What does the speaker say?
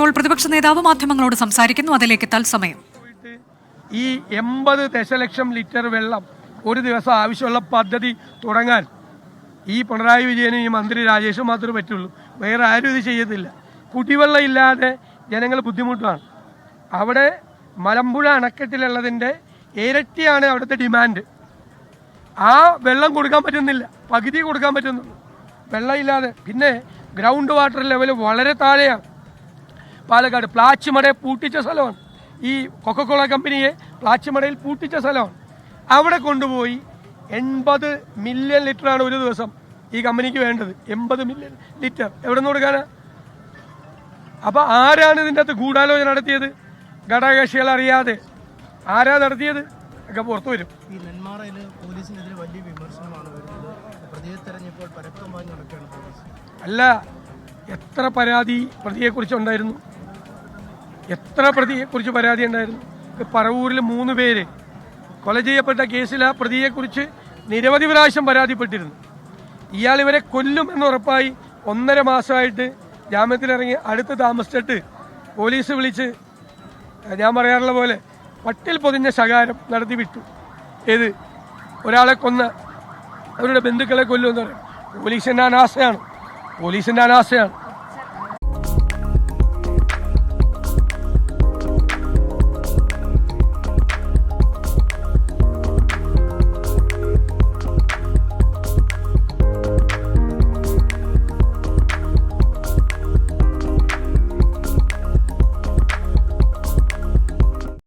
ഇപ്പോൾ പ്രതിപക്ഷ നേതാവ് മാധ്യമങ്ങളോട് സംസാരിക്കുന്നു. അതിലേക്ക് തത്സമയം. ഈ 80 ദശലക്ഷം ലിറ്റർ വെള്ളം ഒരു ദിവസം ആവശ്യമുള്ള പദ്ധതി തുടങ്ങാൻ ഈ പിണറായി വിജയനും ഈ മന്ത്രി രാജേഷും മാത്രമേ പറ്റുള്ളൂ. വേറെ ആരും ഇത് ചെയ്യത്തില്ല. കുടിവെള്ളം ഇല്ലാതെ ജനങ്ങൾ ബുദ്ധിമുട്ടാണ്. അവിടെ മലമ്പുഴ അണക്കെട്ടിലുള്ളതിൻ്റെ ഇരട്ടിയാണ് അവിടുത്തെ ഡിമാൻഡ്. ആ വെള്ളം കൊടുക്കാൻ പറ്റുന്നില്ല, പകുതി കൊടുക്കാൻ പറ്റുന്നുള്ളൂ വെള്ളമില്ലാതെ. പിന്നെ ഗ്രൗണ്ട് വാട്ടർ ലെവൽ വളരെ താഴെയാണ്. പാലക്കാട് പ്ലാച്ചിമടയെ പൂട്ടിച്ച സ്ഥലമാണ്. ഈ കൊക്കക്കോള കമ്പനിയെ പ്ലാച്ചിമടയിൽ പൂട്ടിച്ച സ്ഥലമാണ്. അവിടെ കൊണ്ടുപോയി 80 മില്യൺ ലിറ്ററാണ് ഒരു ദിവസം ഈ കമ്പനിക്ക് വേണ്ടത്. 80 മില്യൺ ലിറ്റർ എവിടെ നിന്ന് കൊടുക്കാനാ? അപ്പം ആരാണ് ഇതിൻ്റെ അകത്ത് ഗൂഢാലോചന നടത്തിയത്? ഘടകകക്ഷികൾ അറിയാതെ ആരാ നടത്തിയത് ഒക്കെ പുറത്തു വരും. ഈ നെന്മാറയിൽ പോലീസിനെതിരെ വലിയ വിമർശനമാണ് വരുന്നത്. പ്രതിയെ തെരഞ്ഞപ്പോൾ പരക്കം നടക്കുകയാണ് പോലീസ്. അല്ല, എത്ര പരാതി പ്രതിയെക്കുറിച്ച് ഉണ്ടായിരുന്നു? എത്ര പ്രതിയെക്കുറിച്ച് പരാതി ഉണ്ടായിരുന്നു? പറവൂരിൽ 3 പേര് കൊല ചെയ്യപ്പെട്ട കേസിൽ ആ പ്രതിയെക്കുറിച്ച് നിരവധി പ്രാവശ്യം പരാതിപ്പെട്ടിരുന്നു. ഇയാൾ ഇവരെ കൊല്ലുമെന്ന് ഉറപ്പായി 1.5 മാസമായിട്ട് ജാമ്യത്തിലിറങ്ങി അടുത്ത് താമസിച്ചിട്ട് പോലീസ് വിളിച്ച് ഞാൻ പറയാറുള്ള പോലെ പട്ടിൽ പൊതിഞ്ഞ ശകാരം നടത്തി വിട്ടു. ഏത് ഒരാളെ കൊന്ന അവരുടെ ബന്ധുക്കളെ കൊല്ലുമെന്ന് പറയും. പോലീസിൻ്റെ അനാസ്ഥയാണ്.